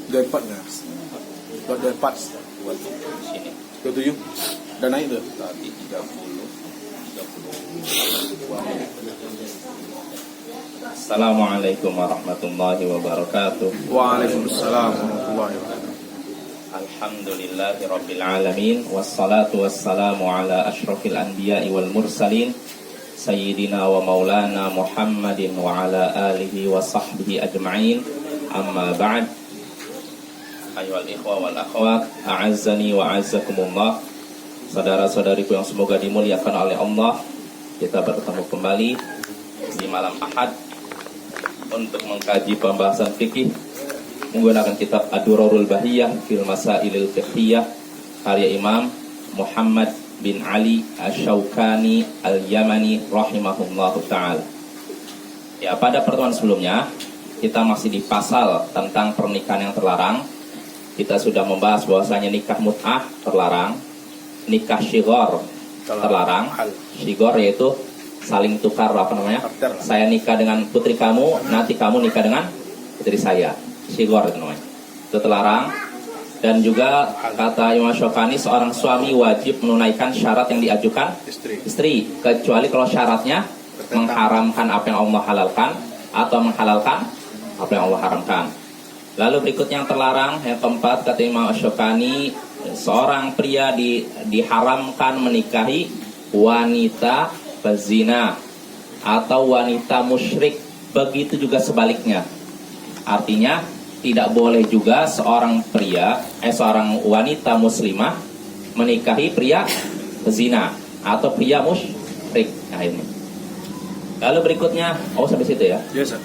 Dua empatnya. Dua empat. Sini. 27. Dan naik tuh. Tadi 30. Assalamualaikum warahmatullahi wabarakatuh. Waalaikumsalam warahmatullahi wabarakatuh. Alhamdulillahi rabbil alamin. Wassalatu wassalamu ala ashrafil anbiya'i wal mursalin Sayyidina wa maulana Muhammadin wa ala alihi wa sahbihi ajma'in. Amma ba'd. Ayyuhal ikhwa wal akhwat, a'azzani wa a'azzakumullah. Saudara-saudariku yang semoga dimuliakan oleh Allah, kita bertemu kembali di malam Ahad untuk mengkaji pembahasan fikih menggunakan kitab Ad-Durarul Bahiyah fil Masailil Fiqhiyah karya Imam Muhammad bin Ali Asy-Syaukani Al-Yamani rahimahullahu taala. Ya, pada pertemuan sebelumnya kita masih di pasal tentang pernikahan yang terlarang. Kita sudah membahas bahwasanya nikah mut'ah terlarang, nikah syighar terlarang. Syighar yaitu saling tukar saya nikah dengan putri kamu, nanti kamu nikah dengan putri saya. Syighar itu namanya. Itu terlarang. Dan juga kata Imam Syaukani, seorang suami wajib menunaikan syarat yang diajukan istri, kecuali kalau syaratnya mengharamkan apa yang Allah halalkan atau menghalalkan apa yang Allah haramkan. Lalu berikutnya yang terlarang, yang keempat kata Imam Syaukani, seorang pria diharamkan menikahi wanita pezina atau wanita musyrik, begitu juga sebaliknya. Artinya tidak boleh juga seorang wanita muslimah menikahi pria pezina atau pria musyrik. Nah ini. Lalu berikutnya, sampai situ ya? Yes, sir.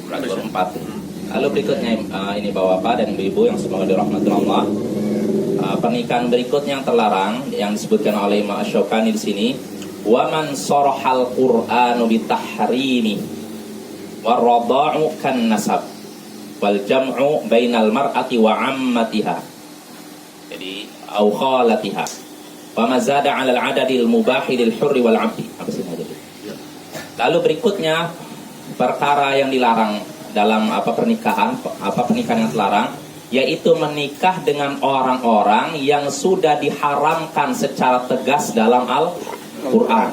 Berarti baru 4. Lalu berikutnya ini bapak-bapak dan ibu-ibu yang semoga dirahmati Allah. Pernikahan berikutnya yang terlarang yang disebutkan oleh Imam Asy-Syaukani di sini, wa man sarahal Qur'anu bitahrimi waradha'u kan nasab wal jam'u bainal mar'ati wa 'ammatiha. Jadi au khalatiha. Wa ma zada 'ala al-'adadil mubahi lil hurri wal 'abdi. Lalu berikutnya perkara yang dilarang dalam pernikahan yang terlarang, yaitu menikah dengan orang-orang yang sudah diharamkan secara tegas dalam Al-Quran.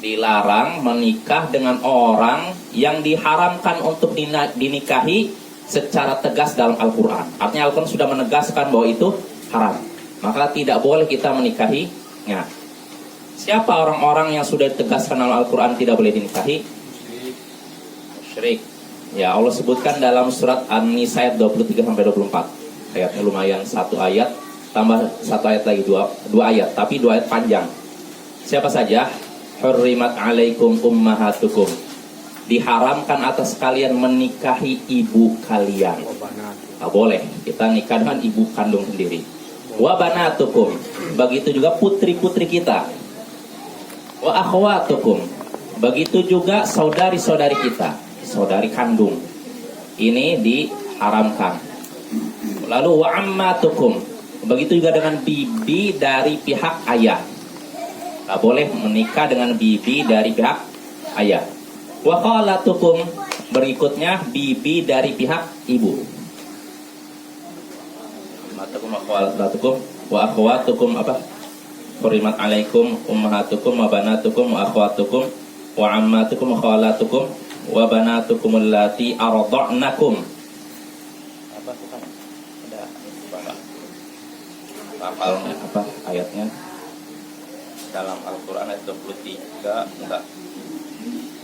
Dilarang menikah dengan orang yang diharamkan untuk dinikahi secara tegas dalam Al-Quran. Artinya Al-Quran sudah menegaskan bahwa itu haram, maka tidak boleh kita menikahinya. Siapa orang-orang yang sudah ditegaskan dalam Al-Quran tidak boleh dinikahi? Musyrik. Ya, Allah sebutkan dalam surat An-Nisa ayat 23-24. Ayatnya lumayan, satu ayat tambah satu ayat lagi, dua ayat, tapi dua ayat panjang. Siapa saja? Hurrimat alaikum ummahatukum. Diharamkan atas kalian menikahi ibu kalian. Nah, boleh kita nikah dengan ibu kandung sendiri. Wa banatukum. Begitu juga putri-putri kita. Wa akhwatukum. Begitu juga saudari-saudari kita, saudari kandung, ini diharamkan. Lalu wa ammatukum, begitu juga dengan bibi dari pihak ayah. Tak boleh menikah dengan bibi dari pihak ayah. Wa khalatukum, berikutnya bibi dari pihak ibu. Ammatukum wa khalatukum wa akhwatukum Hurimat alaikum ummahatukum wa banatukum wa akhwatukum wa ammatukum wa khalatukum wa banatukum allati arda'nakum. Hafalnya ayatnya dalam Al-Quran ayat 23, enggak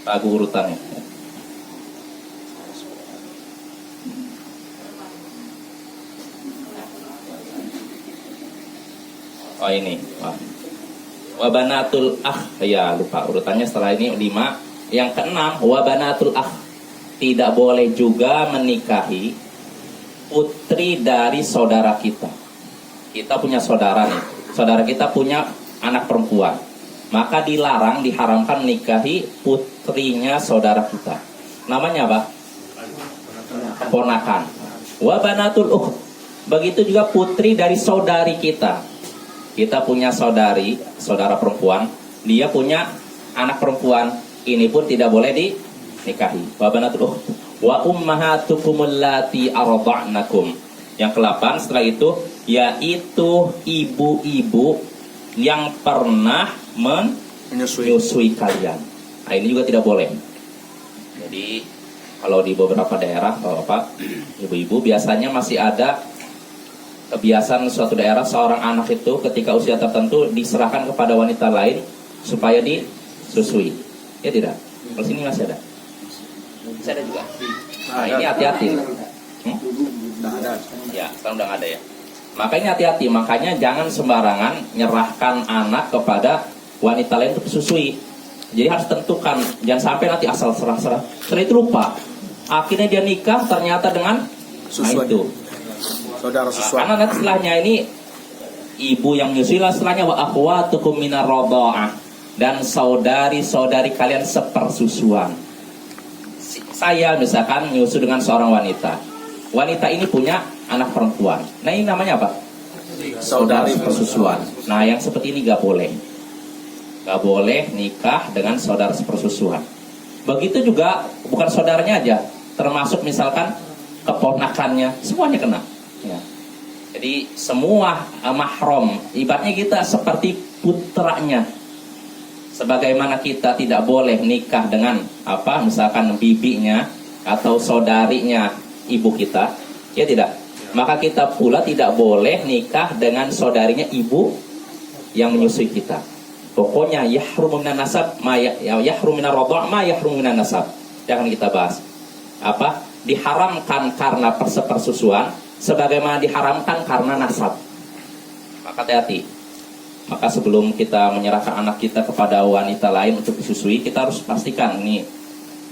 lagu urutannya. Ini wa banatul akh, ya lupa urutannya setelah ini 5. Yang keenam, wa banatul akh, tidak boleh juga menikahi putri dari saudara kita. Kita punya saudara nih, saudara kita punya anak perempuan, maka dilarang, diharamkan menikahi putrinya saudara kita. Namanya apa? Keponakan. Wa banatul ukh, begitu juga putri dari saudari kita. Kita punya saudara perempuan, dia punya anak perempuan, ini pun tidak boleh dinikahi. Wa banatul ukht wa ummahatukum allati arda'nakum. Yang ke-8 setelah itu yaitu ibu-ibu yang pernah menyusui kalian. Nah, ini juga tidak boleh. Jadi kalau di beberapa daerah, Bapak, ibu-ibu biasanya masih ada kebiasaan suatu daerah seorang anak itu ketika usia tertentu diserahkan kepada wanita lain supaya disusui. Ya tidak? Kalau sini masih ada. Masih ada juga. Nah, ini hati-hati. Nggak ada. Ya, sekarang udah nggak ada ya. Makanya hati-hati, makanya jangan sembarangan nyerahkan anak kepada wanita lain untuk disusui. Jadi harus tentukan, jangan sampai nanti asal serah-serah. Setelah itu lupa. Akhirnya dia nikah ternyata dengan Susuan. itu. Saudara susuan. Karena nanti setelahnya ini ibu yang menyusui, setelahnya wa akhwatukum minar radha'ah, dan saudari-saudari kalian sepersusuan. Saya misalkan nyusu dengan seorang wanita. Wanita ini punya anak perempuan. Nah, ini namanya apa? Saudari persusuan. Nah, yang seperti ini gak boleh. Gak boleh nikah dengan saudara sepersusuan. Begitu juga bukan saudaranya aja, termasuk misalkan keponakannya, semuanya kena. Ya. Jadi semua mahram, ibaratnya kita seperti putranya. Sebagaimana kita tidak boleh nikah dengan misalkan bibinya atau saudarinya ibu kita, ya tidak. Maka kita pula tidak boleh nikah dengan saudarinya ibu yang menyusui kita. Pokoknya yahrum minan nasab yahrum minar radha' ma yahrum minan nasab. Jangan kita bahas. Diharamkan karena persusuan sebagaimana diharamkan karena nasab. Maka hati-hati. Maka sebelum kita menyerahkan anak kita kepada wanita lain untuk disusui, kita harus pastikan nih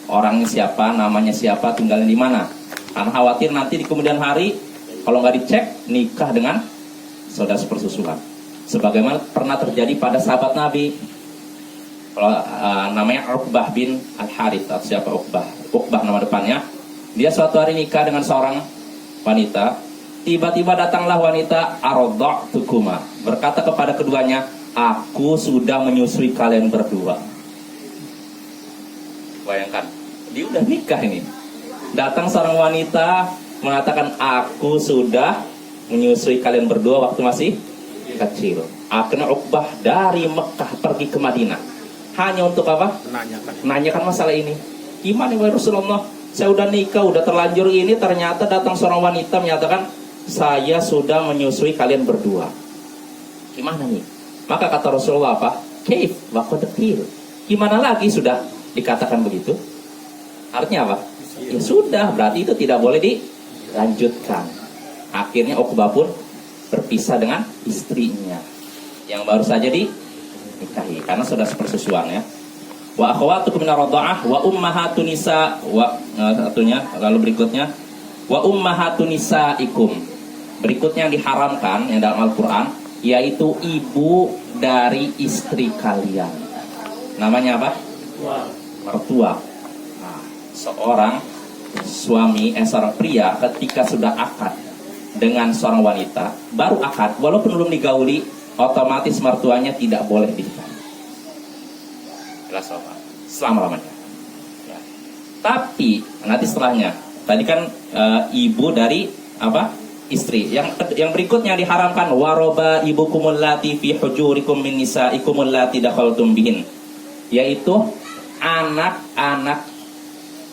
orangnya siapa, namanya siapa, tinggalnya di mana. Karena khawatir nanti di kemudian hari kalau nggak dicek nikah dengan saudara sepersusuan. Sebagaimana pernah terjadi pada sahabat Nabi. Kalau namanya Uqbah bin Al-Harith atau siapa Uqbah nama depannya. Dia suatu hari nikah dengan seorang wanita. Tiba-tiba datanglah wanita arda'tukuma, berkata kepada keduanya, aku sudah menyusui kalian berdua. Bayangkan, dia udah nikah ini. Datang seorang wanita mengatakan, aku sudah menyusui kalian berdua waktu masih kecil. Akhirnya Uqbah dari Mekah pergi ke Madinah. Hanya untuk apa? Nanyakan masalah ini. Gimana ya Rasulullah? Saya udah nikah, udah terlanjur ini, ternyata datang seorang wanita menyatakan, saya sudah menyusui kalian berdua. Gimana nih? Maka kata Rasulullah apa? Kaif wa qad qil. Gimana lagi sudah dikatakan begitu? Artinya apa? Ya sudah, berarti itu tidak boleh dilanjutkan. Akhirnya Uqbah pun berpisah dengan istrinya yang baru saja dinikahi karena sudah sepersusuan ya. Wa akhwatukum minar radha'ah wa ummahatun nisa lalu berikutnya wa ummahatun nisaikum. Berikutnya yang diharamkan yang dalam Al-Qur'an yaitu ibu dari istri kalian. Namanya apa? Mertua. Nah, seorang suami seorang pria ketika sudah akad dengan seorang wanita, baru akad walaupun belum digauli, otomatis mertuanya tidak boleh dinikahi. Jelas apa? Selama-lamanya. Ya. Tapi nanti setelahnya, tadi kan ibu dari istri. Yang berikutnya diharamkan waroba ibukumul lati fi hujurikum min nisaikumul lati dakhaltum bihin, yaitu anak-anak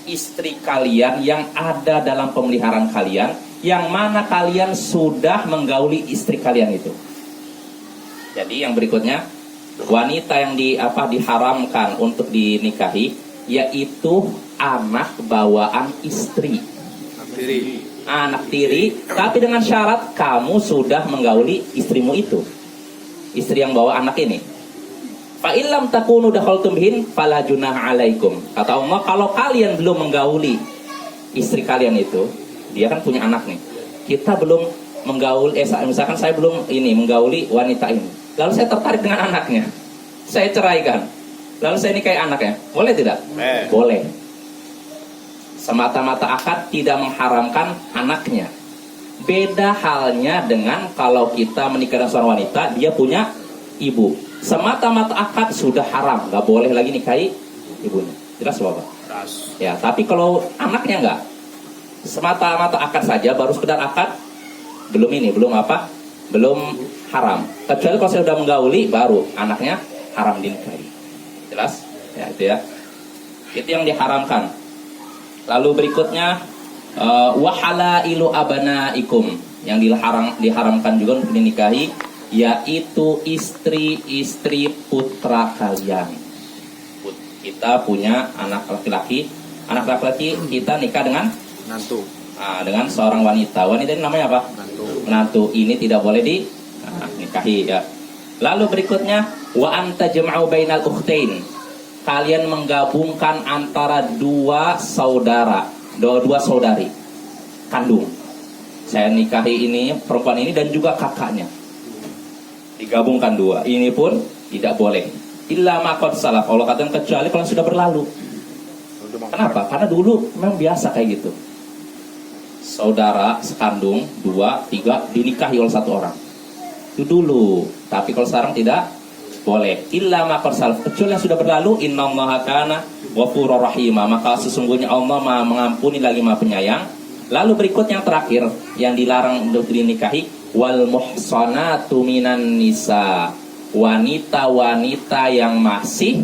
istri kalian yang ada dalam pemeliharaan kalian, yang mana kalian sudah menggauli istri kalian itu. Jadi yang berikutnya wanita yang diharamkan untuk dinikahi yaitu anak bawaan istri. Anak tiri, tapi dengan syarat kamu sudah menggauli istrimu itu, istri yang bawa anak ini. Fa illam takunu dakhaltum bihin fala junaha alaikum. Kata Allah, kalau kalian belum menggauli istri kalian itu, dia kan punya anak nih. Kita belum menggauli, misalkan saya belum menggauli wanita ini. Lalu saya tertarik dengan anaknya, saya ceraikan. Lalu saya nikahi anaknya, boleh tidak? Boleh. Semata-mata akad tidak mengharamkan anaknya. Beda halnya dengan kalau kita menikah dengan seorang wanita, dia punya ibu. Semata-mata akad sudah haram, gak boleh lagi nikahi ibunya. Jelas Bapak? Ras. Ya, tapi kalau anaknya enggak, semata-mata akad saja, baru sekedar akad, belum apa? Belum haram. Kecuali kalau saya sudah menggauli, baru anaknya haram dinikahi. Jelas? Ya, itu ya. Itu yang diharamkan. Lalu berikutnya, wahalailu abanaikum, yang diharamkan juga untuk dinikahi, yaitu istri-istri putra kalian. Kita punya anak laki-laki kita nikah dengan Nantu. dengan seorang wanita. Wanita ini namanya apa? Nantu. Menantu. Ini tidak boleh dinikahi ya. Lalu berikutnya, wa anta jam'u bainal ukhtain. Kalian menggabungkan antara dua saudari kandung. Saya nikahi ini perempuan ini dan juga kakaknya. Digabungkan dua. Ini pun tidak boleh. Illa ma qad salaf. Allah katakan kecuali kalau sudah berlalu. Kenapa? Karena dulu memang biasa kayak gitu. Saudara sekandung 2, 3 dinikahi oleh satu orang. Itu dulu. Tapi kalau sekarang tidak boleh. Illa ma qad salaf. Kecuali yang sudah berlalu, innallaha kana ghafurur rahima. Maka sesungguhnya Allah Maha mengampuni lagi Maha penyayang. Lalu berikut yang terakhir yang dilarang untuk dinikahi, wal muhsanatu minan nisa. Wanita-wanita yang masih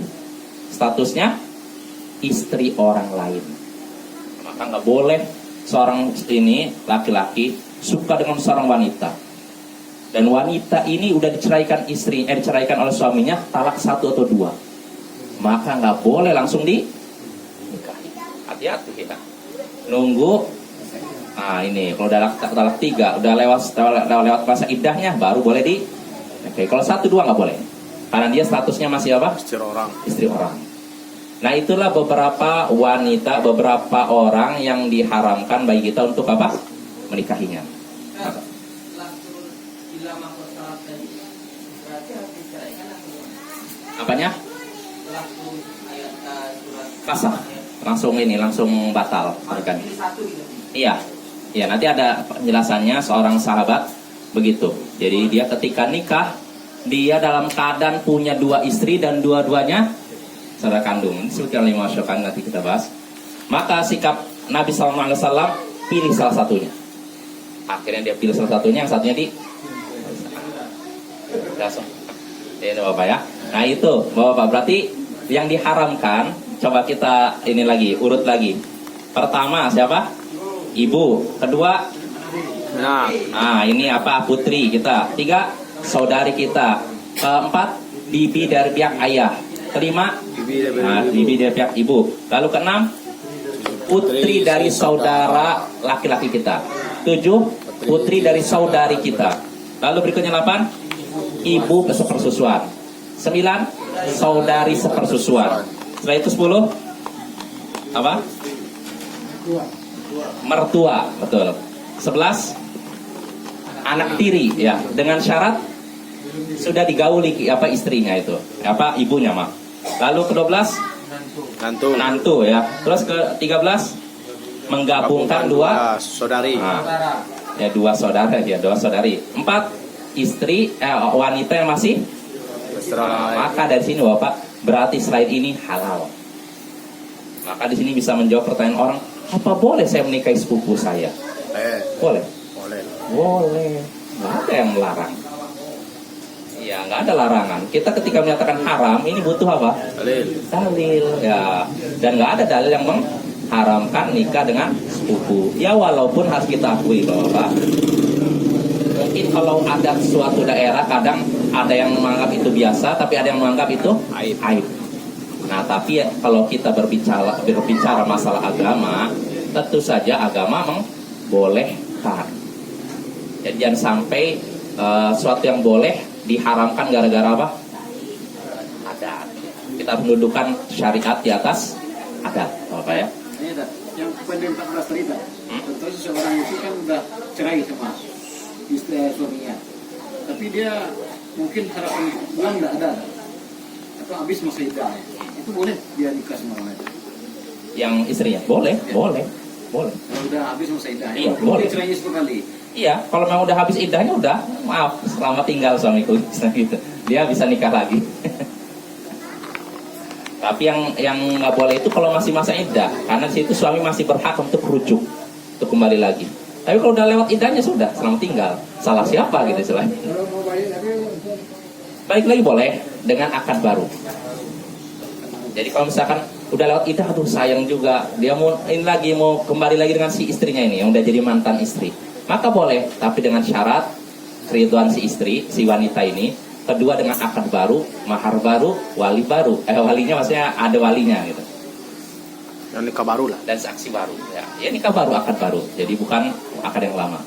statusnya istri orang lain. Maka nggak boleh seorang ini laki-laki suka dengan seorang wanita, dan wanita ini udah diceraikan oleh suaminya talak 1 atau 2, maka nggak boleh langsung dinikahi. Hati-hati ya. Nunggu. Nah ini kalau udah talak 3, udah lewat masa iddahnya, baru boleh di. Oke, kalau 1, 2 nggak boleh, karena dia statusnya masih apa? Istri orang. Nah itulah beberapa wanita, beberapa orang yang diharamkan bagi kita untuk apa? Menikahinya. Apanya? Kasah. Langsung batal. Kan? Iya. Ya, nanti ada penjelasannya seorang sahabat begitu. Jadi dia ketika nikah, dia dalam keadaan punya 2 istri dan dua-duanya saudara kandung. Ini sebutkan lima syokan, nanti kita bahas. Maka sikap Nabi SAW, pilih salah satunya. Akhirnya dia pilih salah satunya, yang satunya di langsung. Ini Bapak ya. Nah itu Bapak, berarti yang diharamkan, coba kita ini lagi, urut lagi. Pertama siapa? Ibu. Kedua, ini apa? Putri kita. 3, saudari kita. Keempat, bibi dari pihak ayah. Kelima, bibi dari pihak ibu. Lalu keenam, putri dari saudara laki-laki kita. 7, putri dari saudari kita. Lalu berikutnya 8, ibu sepersusuan. 9, saudari sepersusuan. Setelah itu 10, apa? Mertua, betul. 11, anak tiri, ya, dengan syarat sudah digauli istrinya itu, ibunya mah. Lalu ke-12, nantu ya. Terus ke-13, menggabungkan 2 saudari. Ya 2 saudara ya, 2 saudari. 4, istri wanita yang masih. Maka dari sini Bapak, berarti selain ini halal. Maka di sini bisa menjawab pertanyaan orang, apa boleh saya menikahi sepupu saya? Boleh. Nggak ada yang melarang. Iya, nggak ada larangan. Kita ketika menyatakan haram, ini butuh apa? Dalil. Ya, dan nggak ada dalil yang mengharamkan nikah dengan sepupu. Ya walaupun harus kita akui Bapak, mungkin kalau ada suatu daerah kadang ada yang menganggap itu biasa, tapi ada yang menganggap itu aib. Nah, tapi kalau kita berbicara masalah agama, tentu saja agama membolehkan. Jadi jangan sampai suatu yang boleh diharamkan gara-gara apa? Adat. Kita mendudukan syariat di atas adat, apa ya? Ini ada yang poin 14 tadi. Contohnya seseorang itu kan udah cerai sama istri suaminya, tapi dia mungkin harapan uang nggak ada atau habis masa iddahnya, itu boleh dia nikah sama orang lain? Yang istrinya boleh. Kalau udah habis masa iddahnya, iya, boleh. Dia cerainya 10 kali. Iya, kalau memang udah habis iddahnya udah, maaf, selamat tinggal suamiku, gitu. Dia bisa nikah lagi. Tapi yang nggak boleh itu kalau masih masa iddah, karena di situ suami masih berhak untuk rujuk, untuk kembali lagi. Tapi kalau udah lewat iddahnya sudah, selamat tinggal. Salah siapa gitu selain? Balik lagi boleh dengan akad baru. Jadi kalau misalkan udah lewat iddah, aduh sayang juga, dia mau kembali lagi dengan si istrinya ini yang udah jadi mantan istri, maka boleh, tapi dengan syarat keriduan si istri, si wanita ini. Kedua dengan akad baru, mahar baru, wali baru. Walinya maksudnya ada walinya gitu. Dan nikah baru lah. Dan saksi baru. Ya nikah baru, akad baru. Jadi bukan akad yang lama.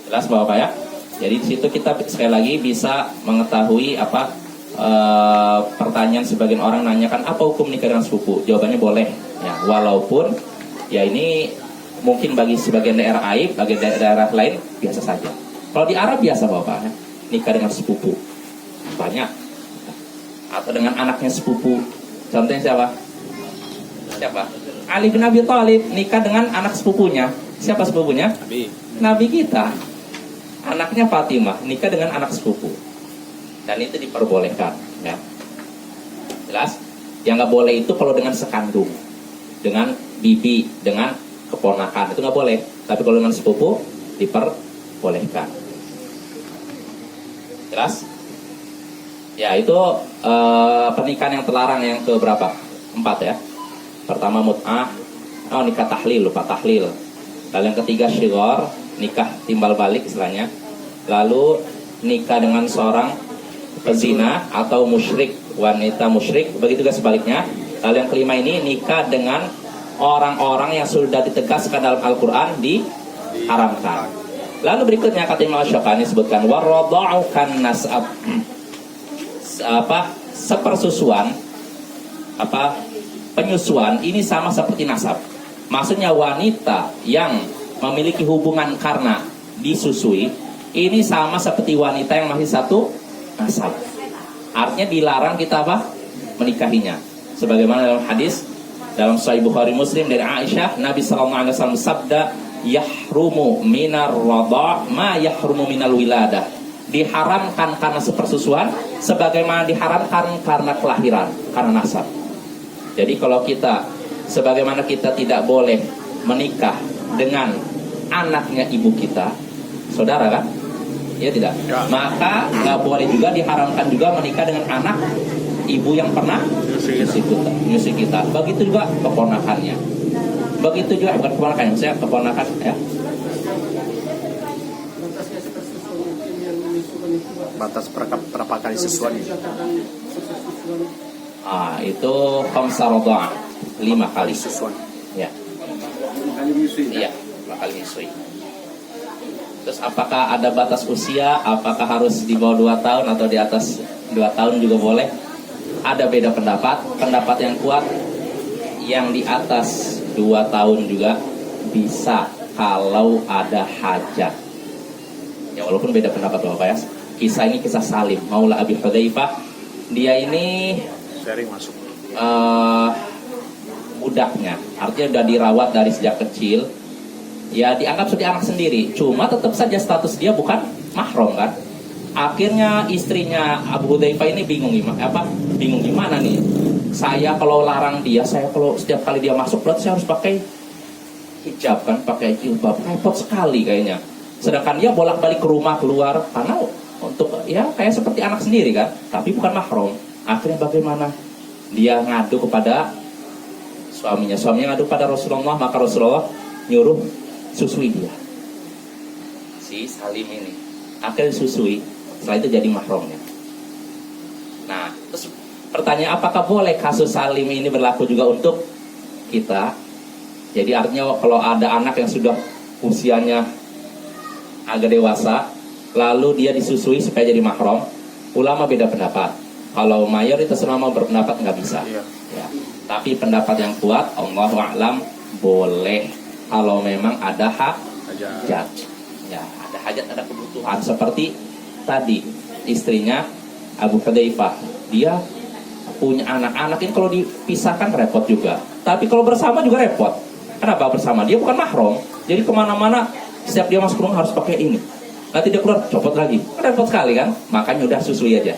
Jelas Bapak ya? Jadi di situ kita sekali lagi bisa mengetahui apa pertanyaan sebagian orang nanyakan apa hukum nikah dengan sepupu. Jawabannya boleh. Ya, walaupun ya ini mungkin bagi sebagian daerah aib, bagi daerah lain biasa saja. Kalau di Arab biasa Bapak ya? Nikah dengan sepupu banyak, atau dengan anaknya sepupu. Contohnya siapa? Ali bin Abi Thalib nikah dengan anak sepupunya. Siapa sepupunya? Nabi kita. Anaknya Fatimah nikah dengan anak sepupu, dan itu diperbolehkan ya. Jelas? Yang nggak boleh itu kalau dengan sekandung, dengan bibi, dengan keponakan, itu nggak boleh. Tapi kalau dengan sepupu diperbolehkan. Jelas? Ya itu pernikahan yang terlarang yang ke berapa? 4 ya. Pertama mut'ah, nikah tahlil, lupa tahlil. Lalu yang ketiga syighar, nikah timbal balik istilahnya. Lalu nikah dengan seorang pezina atau musyrik, wanita musyrik, begitu juga sebaliknya. Lalu yang kelima ini nikah dengan orang-orang yang sudah ditegaskan dalam Al-Quran diharamkan. Lalu berikutnya kata Imam Syafi'i disebutkan waradha'u kan nasab, sepersusuan, penyusuan ini sama seperti nasab. Maksudnya wanita yang memiliki hubungan karena disusui ini sama seperti wanita yang masih satu nasab. Artinya dilarang kita menikahinya. Sebagaimana dalam hadis dalam Sahih Bukhari Muslim dari Aisyah, Nabi SAW sabda, yahrumu minar radha' ma yahrumu minal wiladah. Diharamkan karena sepersusuan sebagaimana diharamkan karena kelahiran, karena nasab. Jadi kalau kita, sebagaimana kita tidak boleh menikah dengan anaknya ibu kita, saudara kan? Ya tidak? Ya. Maka nggak boleh juga diharamkan juga menikah dengan anak ibu yang pernah nyusi kita. Begitu juga keponakannya. Begitu juga bukan keponakan, saya keponakan ya. Batas berapa kali susuan ini? Itu khamsa radha'ah, 5 kali Susuan. ya. Iya, 5 kali nyusui. Terus apakah ada batas usia? Apakah harus di bawah 2 tahun atau di atas 2 tahun juga boleh? Ada beda pendapat. Pendapat yang kuat yang di atas 2 tahun juga bisa kalau ada hajat. Ya walaupun beda pendapat Bapak ya. Kisah ini kisah Salim Maula Abi Hudzaifah. Dia ini Sering masuk. budaknya, artinya udah dirawat dari sejak kecil. Ya dianggap seperti anak sendiri. Cuma tetap saja status dia bukan mahram kan. Akhirnya istrinya Abu Hudzaifah ini bingung gimana nih. Saya kalau larang dia, saya kalau setiap kali dia masuk berarti saya harus pakai hijab kan, pakai jilbab. Repot sekali kayaknya. Sedangkan dia bolak-balik ke rumah keluar karena untuk ya kayak seperti anak sendiri kan, tapi bukan mahram. Akhirnya bagaimana? Dia ngadu kepada suaminya. Suaminya ngadu pada Rasulullah, maka Rasulullah nyuruh susui dia. Si Salim ini akhirnya susui. Setelah itu jadi mahramnya. Nah, terus pertanyaan, apakah boleh kasus Salim ini berlaku juga untuk kita? Jadi artinya kalau ada anak yang sudah usianya agak dewasa, lalu dia disusui supaya jadi mahram, ulama beda pendapat. Kalau mayoritas ulama berpendapat nggak bisa. Iya. Ya. Tapi pendapat yang kuat, Allahu a'lam, boleh kalau memang ada hajat. Ya, ada hajat, ada kebutuhan. Seperti tadi istrinya Abu Hudzaifah, dia punya anak-anak ini kalau dipisahkan repot juga. Tapi kalau bersama juga repot. Kenapa bersama? Dia bukan mahram. Jadi kemana-mana setiap dia masuk rumah harus pakai ini. Nanti dia keluar copot lagi. Repot sekali kan? Makanya udah susui aja.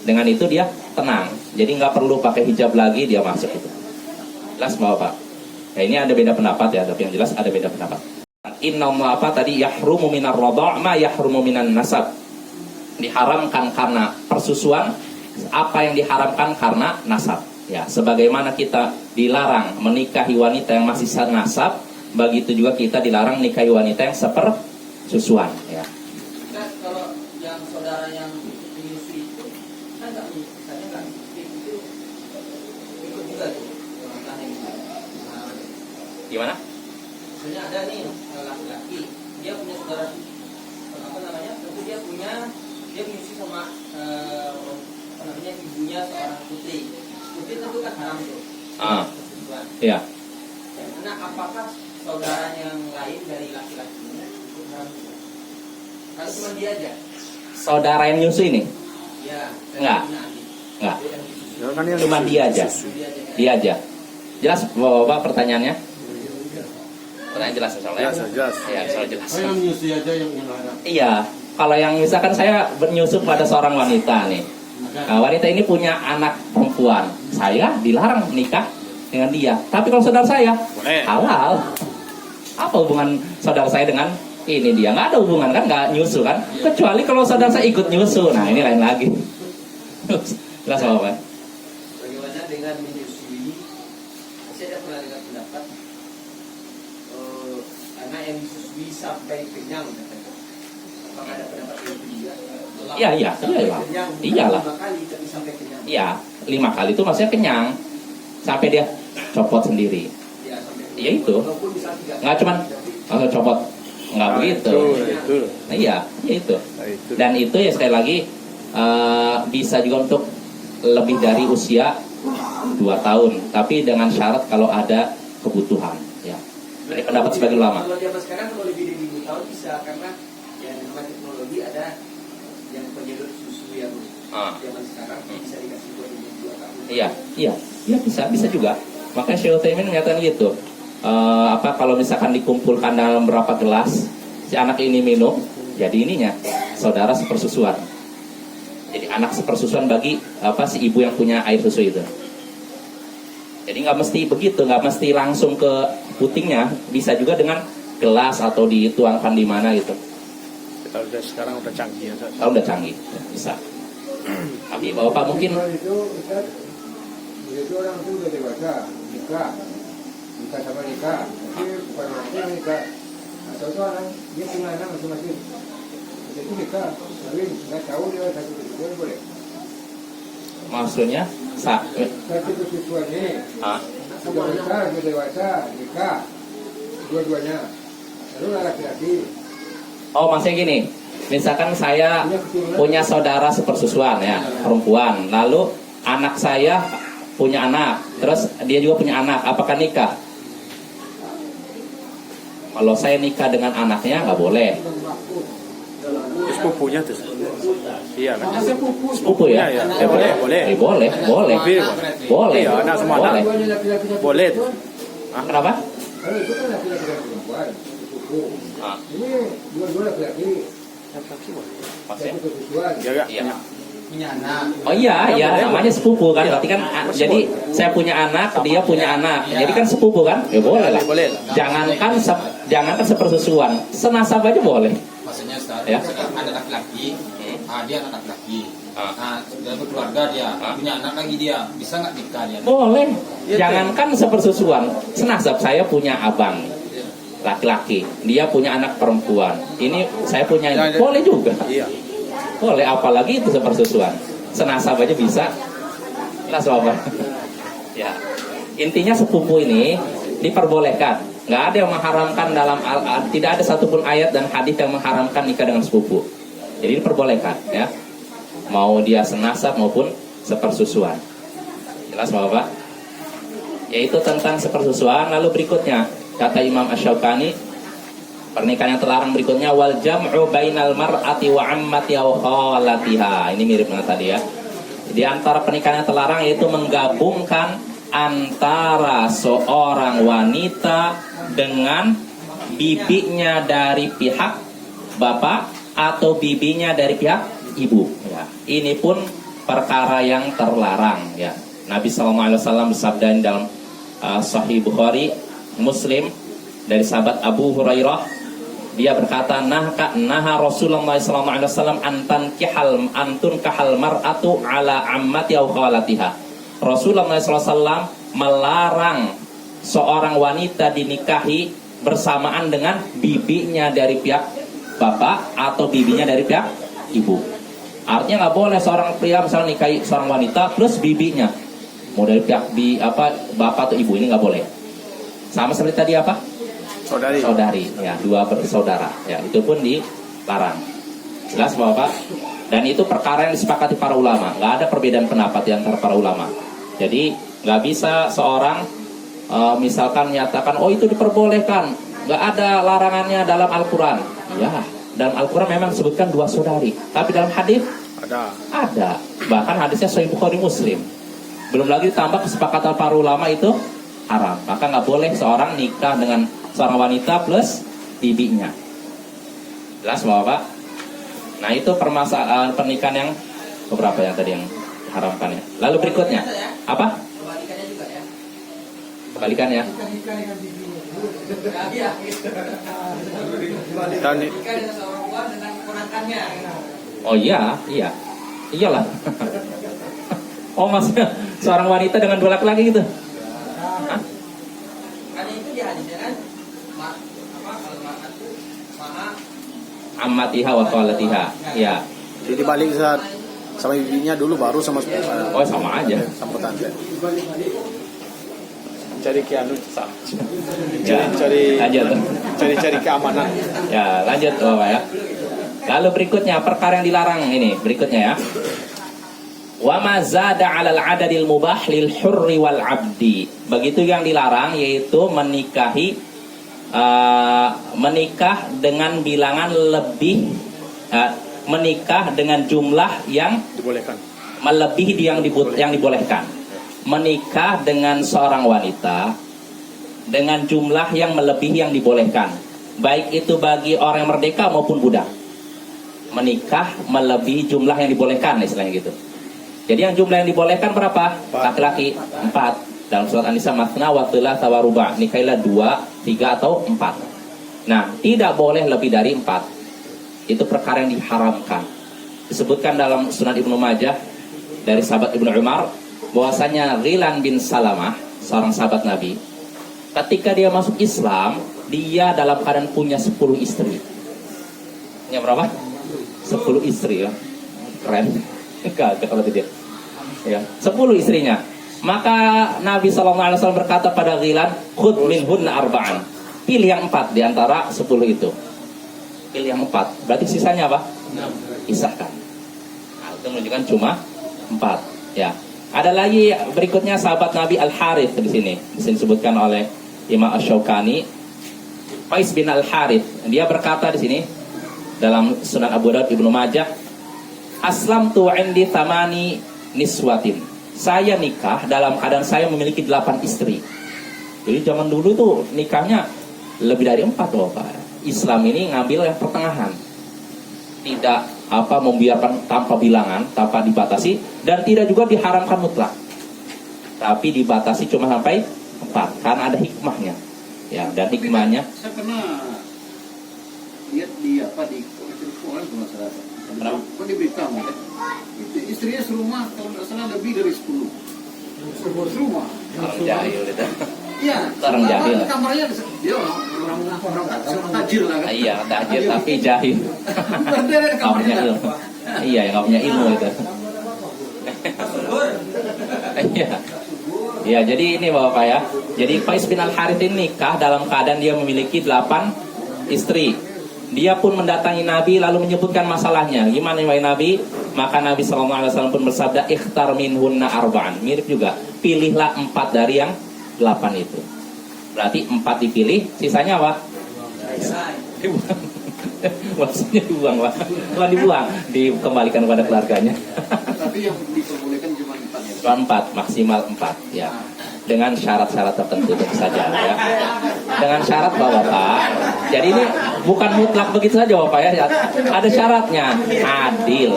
Dengan itu dia tenang. Jadi nggak perlu pakai hijab lagi dia masuk itu. Jelas Bapak? Ya, ini ada beda pendapat ya, tapi yang jelas ada beda pendapat. Inna apa tadi yahrumu minar radha' ma yahrumu minan nasab. Diharamkan karena persusuan, apa yang diharamkan karena nasab. Ya, sebagaimana kita dilarang menikahi wanita yang masih nasab, begitu juga kita dilarang menikahi wanita yang sepersusuan. Ya. Nah, kalau yang saudara yang menyusui itu kan nggak itu ikut juga tuh langkahnya gitu. Nah, Gimana? misalnya ada nih laki-laki, dia punya saudara apa namanya? Tentu dia menyusui sama apa namanya ibunya seorang putri. Putri tentu kan haram tuh. Iya. Nah, apakah saudara yang lain dari laki-laki ini ikut haram juga? Kalau cuma dia aja? Saudara yang nyusui nih? Ya. Enggak. Enggak. Ya, kan yang Cuma dia aja. Dia aja. Jelas Bapak pertanyaannya? Pertanyaan jelas soalnya. jelas. Iya, soal jelas. Oh, yang menyusui aja yang haram. Iya. Kalau yang misalkan saya menyusup pada seorang wanita nih. Nah, wanita ini punya anak perempuan. Saya dilarang nikah dengan dia. Tapi kalau saudara saya Boleh. halal. Apa hubungan saudara saya dengan ini dia? Nggak ada hubungan kan, nggak nyusu kan? Kecuali kalau saudara saya ikut nyusu. Nah ini lain lagi. Jelas apa? Bagaimana dengan menyusui? Saya pernah dengar pendapat anak yang disusui sampai kenyang katanya. Apakah ada pendapat yang juga? Iya. Iyalah. 5 kali tapi sampai kenyang. Iya, 5 kali itu maksudnya kenyang. Sampai dia copot sendiri. Ya, sampai Ya itu. walaupun misalnya 3 Nggak cuman langsung copot. Nggak begitu. Itu. Nah, iya itu. Itu. Dan itu ya sekali lagi bisa juga untuk lebih dari usia 2 tahun. Tapi dengan syarat kalau ada kebutuhan. Ya. Ini pendapat sebagian ulama. Kalau zaman sekarang kalau lebih dari 2 tahun bisa, karena ya namanya teknologi ada yang penyedot susu yang zaman sekarang bisa dikasih buat umur 2 tahun. Iya bisa juga. Makanya Syekh Utsaimin mengatakan gitu. Kalau misalkan dikumpulkan dalam berapa gelas si anak ini minum, jadi ininya saudara sepersusuan. Jadi anak sepersusuan bagi si ibu yang punya air susu itu. Jadi nggak mesti begitu, nggak mesti langsung ke putingnya, bisa juga dengan gelas atau dituangkan di mana gitu. Kita sekarang udah canggih ya. Kalau udah canggih, ya, bisa. Tapi bapak mungkin Itu orang itu udah dewasa, nikah sama nikah, tapi bukan orang yang nikah. Atau itu orang dia punya anak masing-masing, itu nikah, tapi nggak tahu dia satu kesusuan boleh. maksudnya Satu kesusuan ini, sudah besar, sudah dewasa, nikah, dua-duanya, lalu laki-laki. Oh maksudnya gini, misalkan saya punya saudara sepersusuan ya, perempuan, lalu anak saya punya anak, terus dia juga punya anak, apakah nikah? Kalau saya nikah dengan anaknya nggak boleh. Sepupunya tuh. Iya kan? Sepupu ya? Ya, ya. Boleh. Boleh. Boleh. Iya, anak semua Boleh. Dua-duanya laki-laki. Boleh. Kenapa? Kalau itu kan laki-laki dan perempuan, sepupu. Ini dua-dua laki-laki, Maksudnya? satu kesusuan. Ya. Iya. Punya anak. Oh iya, namanya sepupu kan. Berarti kan jadi saya punya anak, dia punya anak. Jadi kan sepupu kan? Ya boleh lah. Boleh. Jangankan sepersusuan, senasab aja boleh. Maksudnya sekarang Ya. ada laki-laki, dia anak laki. Ah. Sudah berkeluarga dia, punya anak lagi dia, bisa nggak nikah dia? Boleh. Jangankan sepersusuan, senasab saya punya abang laki-laki, dia punya anak perempuan. Ini saya punya ini. Boleh juga. Iya. Boleh, apalagi itu sepersusuan. Senasab aja bisa. Jelas apa? Ya. Intinya sepupu ini diperbolehkan. Nggak ada yang mengharamkan tidak ada satupun ayat dan hadis yang mengharamkan nikah dengan sepupu. Jadi diperbolehkan ya. Mau dia senasab maupun sepersusuan. Jelas Bapak? Yaitu tentang sepersusuan. Lalu berikutnya kata Imam Asy-Syaukani, pernikahan yang terlarang berikutnya wal jam'u bainal mar'ati wa 'ammati wa khalatiha. Ini mirip dengan tadi ya. Di antara pernikahan yang terlarang yaitu menggabungkan antara seorang wanita dengan bibinya dari pihak bapak atau bibinya dari pihak ibu. Ya. Ini pun perkara yang terlarang ya. Nabi SAW bersabda dalam Sahih Bukhari, Muslim, dari sahabat Abu Hurairah, dia berkata, naha Rasulullah SAW antun kahal mar'atu ala ammati aw khalatiha. Rasulullah SAW melarang seorang wanita dinikahi bersamaan dengan bibinya dari pihak bapak atau bibinya dari pihak ibu. Artinya nggak boleh seorang pria misalnya nikahi seorang wanita plus bibinya, mau dari pihak bapak atau ibu, ini nggak boleh. Sama seperti tadi apa? Saudari, ya, dua bersaudara, ya, itu pun dilarang. Jelas Bapak? Dan itu perkara yang disepakati para ulama, nggak ada perbedaan pendapat di antara para ulama. Jadi nggak bisa seorang misalkan menyatakan, oh itu diperbolehkan, nggak ada larangannya dalam Al-Quran. Ya, dalam Al-Quran memang disebutkan dua saudari, tapi dalam hadis ada. Bahkan hadisnya Sahih Bukhari Muslim. Belum lagi ditambah kesepakatan para ulama itu haram. Maka nggak boleh seorang nikah dengan seorang wanita plus bibinya. Jelas Bapak? Nah itu permasalahan pernikahan yang beberapa yang tadi yang diharamkan ya. Lalu berikutnya apa? Kebalikannya juga ya. Kebalikannya. Iya. Dan Nikah dengan seorang tua dengan keponakannya. Oh iyalah. Oh maksudnya seorang wanita dengan dua laki-laki gitu? Hah? Karena itu di hadisnya kan, Ammatiha wa khalatiha. Ya. jadi balik saat sama bibinya dulu baru sama Oh sama aja. sama tante. Cari kianu sah. Ya. Lanjut. Cari keamanan. Ya, lanjut Bapak ya. Lalu berikutnya perkara yang dilarang ini, berikutnya ya. Wa ma zada 'alal 'adadil mubah lil hurri wal 'abdi. Begitu yang dilarang yaitu menikah dengan bilangan lebih, menikah dengan jumlah yang Dibolehkan. melebihi yang dibolehkan. Menikah dengan seorang wanita dengan jumlah yang melebihi yang dibolehkan, baik itu bagi orang yang merdeka maupun budak. Menikah melebihi jumlah yang dibolehkan, istilahnya gitu. Jadi yang jumlah yang dibolehkan berapa? Laki-laki 4. Dalam surat An-Nisa, matsna wa thulatsa wa ruba', nikahilah 2, 3 atau 4. Nah, tidak boleh lebih dari 4. Itu perkara yang diharamkan. Disebutkan dalam Sunan Ibnu Majah dari sahabat Ibnu Umar bahwasanya Ghilan bin Salamah, seorang sahabat Nabi, ketika dia masuk Islam, dia dalam keadaan punya 10 istri. Punya berapa? 10 istri ya. Keren. Enggak kalau tidak. Ya, 10 istrinya. Maka Nabi SAW berkata pada Ghilan, khud minhunna arba'an. Pilih yang 4 di antara 10 itu. Pilih yang 4. Berarti sisanya apa? 6. Isahkan. Nah, itu menunjukkan cuma 4. Ya. Ada lagi berikutnya sahabat Nabi Al-Harith di sini. Di sini disebutkan oleh Imam Asy-Syaukani, Qais bin Al-Harith. Dia berkata di sini dalam Sunan Abu Daud, Ibnu Majah, aslamtu 'indi thamani niswatin. Saya nikah dalam keadaan saya memiliki 8 istri. Jadi zaman dulu tuh nikahnya lebih dari 4 loh Pak. Islam ini ngambil yang pertengahan. Tidak membiarkan tanpa bilangan, tanpa dibatasi, dan tidak juga diharamkan mutlak. Tapi dibatasi cuma sampai 4 karena ada hikmahnya. Ya, dan hikmahnya. Saya pernah lihat di koran kalau salah. Kenapa? Kok di berita ya? Itu istrinya serumah kalau nggak salah lebih dari 10. Serumah. Orang jahil itu. Iya. Orang jahil. Kamarnya dia orang tajir lah kan. Iya, tajir tapi jahil. Bukan dia ada Nggak punya kamarnya. ilmu. Iya, nggak punya ilmu itu. Iya. Ya, jadi ini Bapak ya. Jadi Qais bin Al-Harith ini nikah dalam keadaan dia memiliki 8 istri. Dia pun mendatangi Nabi lalu menyebutkan masalahnya. Gimana wahai Nabi? Maka Nabi SAW pun bersabda, ikhtar minhunna arba'an. Mirip juga. Pilihlah 4 dari yang 8 itu. Berarti 4 dipilih, sisanya apa? Dibuang. Maksudnya dibuang Pak. Bukan dibuang, dikembalikan kepada keluarganya. Tapi yang diperbolehkan cuma 4 ya. Cuma 4, maksimal 4 ya. Dengan syarat-syarat tertentu saja ya. Dengan syarat Bapak. Jadi ini bukan mutlak begitu saja Bapak ya. Ada syaratnya, adil.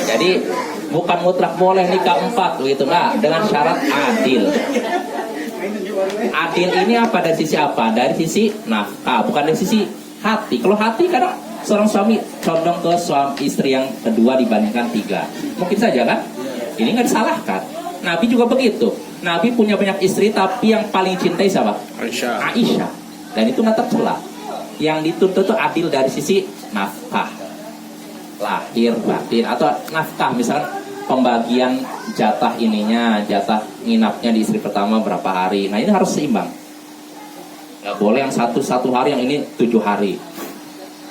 Jadi Bukan mutlak boleh nikah 4 begitu, enggak, dengan syarat adil. Adil ini apa, dari sisi apa? Dari sisi nafkah, bukan dari sisi hati. Kalau hati kadang seorang suami condong ke suami istri yang kedua dibandingkan 3. Mungkin saja kan? Ini nggak disalahkan. Nabi juga begitu. Nabi punya banyak istri, tapi yang paling cintai siapa? Aisyah. Dan itu nggak tercela. Yang dituntut itu adil dari sisi nafkah, lahir batin, atau nafkah misalkan pembagian jatah ininya, jatah nginapnya di istri pertama berapa hari. Nah ini harus seimbang. Nggak boleh yang satu hari, yang ini 7 hari.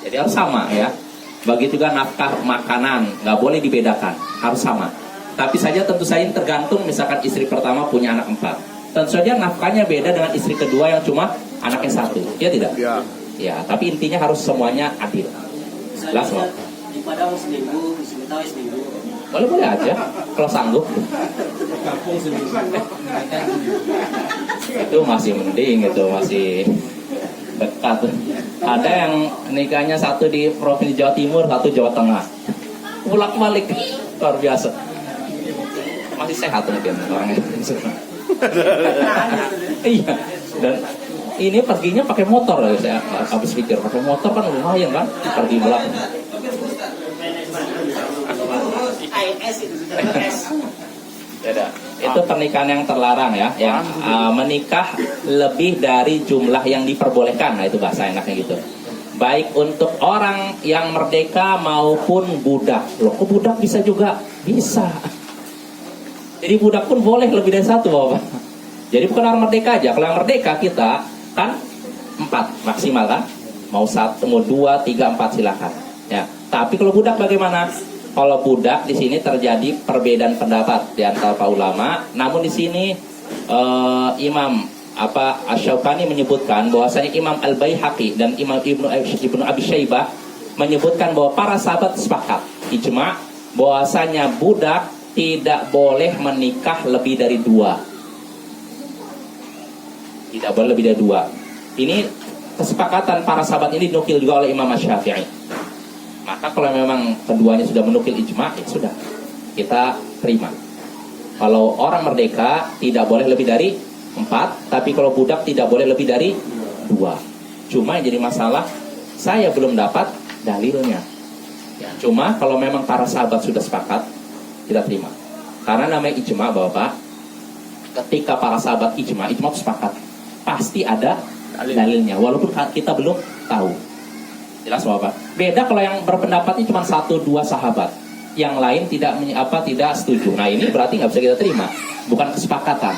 Jadi harus sama ya. Begitu juga nafkah makanan, nggak boleh dibedakan, harus sama. Tapi saja tentu saja tergantung, misalkan istri pertama punya anak 4, tentu saja nafkahnya beda dengan istri kedua yang cuma anaknya 1, ya tidak? Ya. Ya, tapi intinya harus semuanya adil. Jelas loh. Di Padang seminggu, di Sumitawi seminggu. Boleh aja, kalau sanggup. Itu masih mending, itu masih dekat. Ada yang nikahnya satu di Provinsi Jawa Timur, satu Jawa Tengah. Bolak-balik, luar biasa. Masih sehat mungkin orangnya. Iya. Dan ini perginya pakai motor, saya habis pikir pakai motor kan lumayan kan, pergi belakang. Beda. Itu pernikahan yang terlarang ya, yang menikah lebih dari jumlah yang diperbolehkan. Nah itu bahasa enaknya gitu. Baik untuk orang yang merdeka maupun budak. Loh, kok budak bisa juga? Bisa. Jadi budak pun boleh lebih dari 1, Bapak. Jadi bukan orang merdeka aja. Kalau yang merdeka kita kan 4 maksimal kan. Mau 1, mau 2, 3, 4 silakan. Ya. Tapi kalau budak bagaimana? Kalau budak di sini terjadi perbedaan pendapat di antara para ulama. Namun di sini Imam Asy-Syaukani menyebutkan bahwasanya Imam Al-Baihaqi dan Imam Ibnu Abi Syaibah menyebutkan bahwa para sahabat sepakat ijma bahwasanya budak tidak boleh menikah lebih dari 2. Tidak boleh lebih dari 2. Ini kesepakatan para sahabat ini dinukil juga oleh Imam Asy-Syafi'i. Maka kalau memang keduanya sudah menukil ijma, ya sudah, kita terima. Kalau orang merdeka tidak boleh lebih dari 4, tapi kalau budak tidak boleh lebih dari 2. Cuma yang jadi masalah, saya belum dapat dalilnya. Ya, cuma kalau memang para sahabat sudah sepakat, kita terima. Karena namanya ijma, Bapak. Ketika para sahabat ijma itu sepakat, pasti ada dalilnya, walaupun kita belum tahu. Jelas Bapak. Beda kalau yang berpendapatnya cuma 1-2 sahabat, yang lain tidak setuju. Nah ini berarti nggak bisa kita terima, bukan kesepakatan.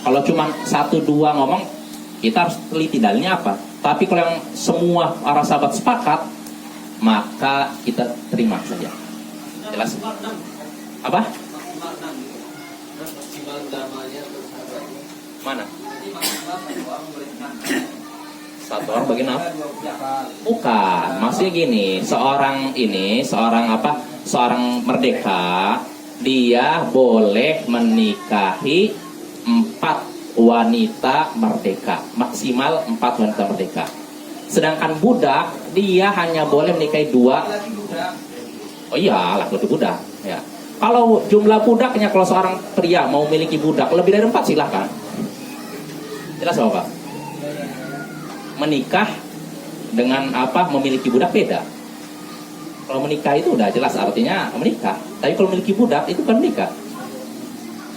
Kalau cuma 1-2 ngomong, kita harus teliti dalilnya apa. Tapi kalau yang semua para sahabat sepakat, maka kita terima saja. Jelas? Apa? Mana? 1 orang bagi 6? Bukan, maksudnya gini, seorang merdeka, dia boleh menikahi 4 wanita merdeka, maksimal 4 wanita merdeka. Sedangkan budak, dia hanya boleh menikahi 2. Oh iya, laki-laki budak. Ya. Kalau jumlah budaknya, kalau seorang pria mau memiliki budak lebih dari 4 silahkan. Jelas Bapak? Menikah dengan memiliki budak beda. Kalau menikah itu udah jelas artinya menikah. Tapi kalau memiliki budak itu kan menikah.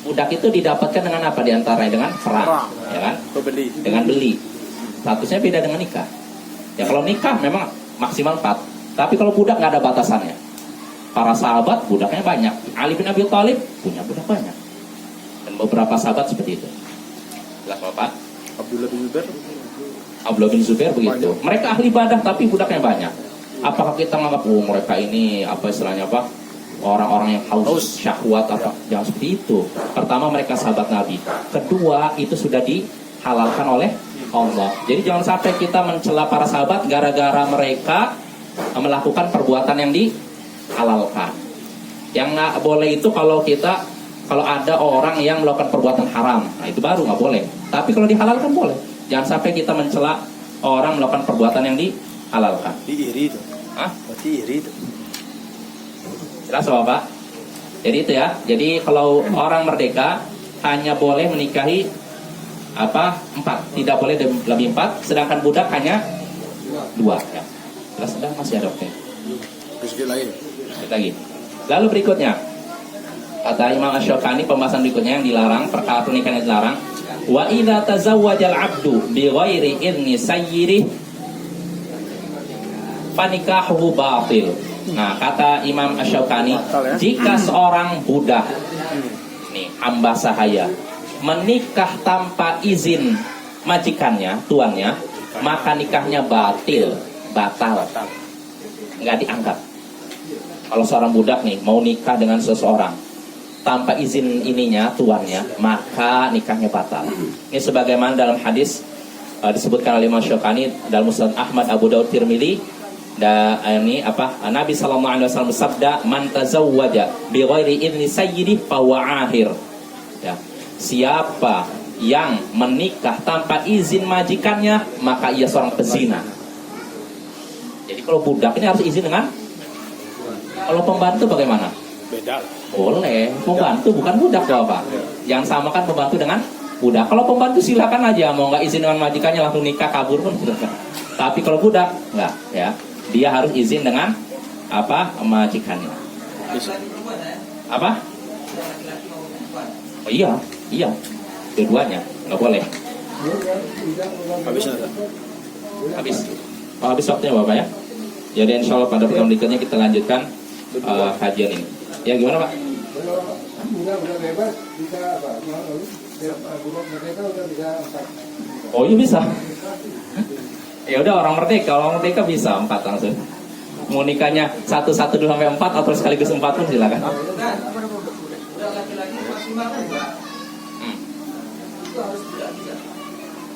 Budak itu didapatkan dengan apa diantaranya? Dengan perang, ya kan? Dengan beli. Statusnya beda dengan nikah. Ya kalau nikah memang maksimal 4. Tapi kalau budak nggak ada batasannya. Para sahabat budaknya banyak. Ali bin Abi Thalib punya budak banyak. Dan beberapa sahabat seperti itu. Jelas Bapak? Abdullah bin Zubair begitu. Banyak. Mereka ahli ibadah tapi budaknya banyak. Apakah kita menganggap mereka ini orang-orang yang haus syahwat apa? Jangan seperti itu. Pertama mereka sahabat Nabi. Kedua itu sudah dihalalkan oleh Allah. Jadi jangan sampai kita mencela para sahabat gara-gara mereka melakukan perbuatan yang dihalalkan. Yang nggak boleh itu kalau ada orang yang melakukan perbuatan haram, nah itu baru nggak boleh. Tapi kalau dihalalkan boleh. Jangan sampai kita mencela orang melakukan perbuatan yang dihalalkan. Iri itu. Hah? Berarti iri itu. Jelas Bapak? Jadi itu ya. Jadi kalau orang merdeka hanya boleh menikahi 4, tidak boleh lebih 4. Sedangkan budak hanya 2 ya. Terus sedang masih ada waktu. Sedikit lagi. Sedikit lagi. Lalu berikutnya kata Imam Asy-Syaukani, pembahasan berikutnya yang dilarang, perkara pernikahan yang dilarang. Wa idza tazawwajal 'abdu bi ghairi idni sayyidih fanikahu batil. Nah, kata Imam Asy-Syaukani, jika seorang budak, nih hamba sahaya, menikah tanpa izin majikannya, tuannya, maka nikahnya batal. Nggak dianggap. Kalau seorang budak nih mau nikah dengan seseorang tanpa izin ininya, tuannya, maka nikahnya batal. Ini sebagaimana dalam hadis disebutkan oleh Imam Asy-Syaukani dalam Musnad Ahmad, Abu Daud, Tirmidzi. Nabi sallallahu alaihi wasallam bersabda, "Man tazawwaja bi ghairi idni sayyidi fa huwa ahir." Ya. Siapa yang menikah tanpa izin majikannya, maka ia seorang pezina. Jadi kalau budak ini harus izin dengan, kalau pembantu bagaimana? Beda. Boleh, pembantu bukan budak, Bapak. Yang samakan pembantu dengan budak. Kalau pembantu silakan aja, mau nggak izin dengan majikannya langsung nikah kabur pun silakan. Tapi kalau budak nggak, ya. Dia harus izin dengan majikannya. Apa? Oh, iya, dua-duanya nggak boleh. Habisnya ada. Habis waktunya Bapak ya. Jadi insya Allah pada pertemuan berikutnya kita lanjutkan kajian ini. Ya gimana Pak? Kalau udah bebas bisa budak merdeka udah bisa 4. Oh iya bisa. Ya udah, orang merdeka bisa 4 langsung. Mau nikahnya 1, 2 sampai 4 atau sekaligus 4 pun silakan. Udah laki-laki maksimal kan Pak? Itu harus budak bisa.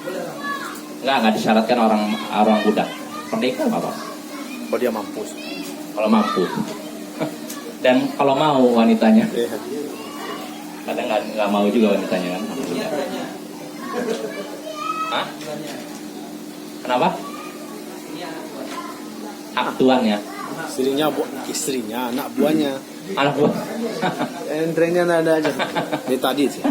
Boleh Pak? Enggak disyaratkan orang budak. Merdeka Bapak. Kalau dia mampu. Kalau mampu. Dan kalau mau wanitanya. Iya. Kadang nggak mau juga wanitanya kan. Niatannya. Hah? Kenapa? Ini anak buah. Hak tuannya. Istrinya, anak buahnya. Anak buah. Entrenya nggak ada aja. Ini tadi sih.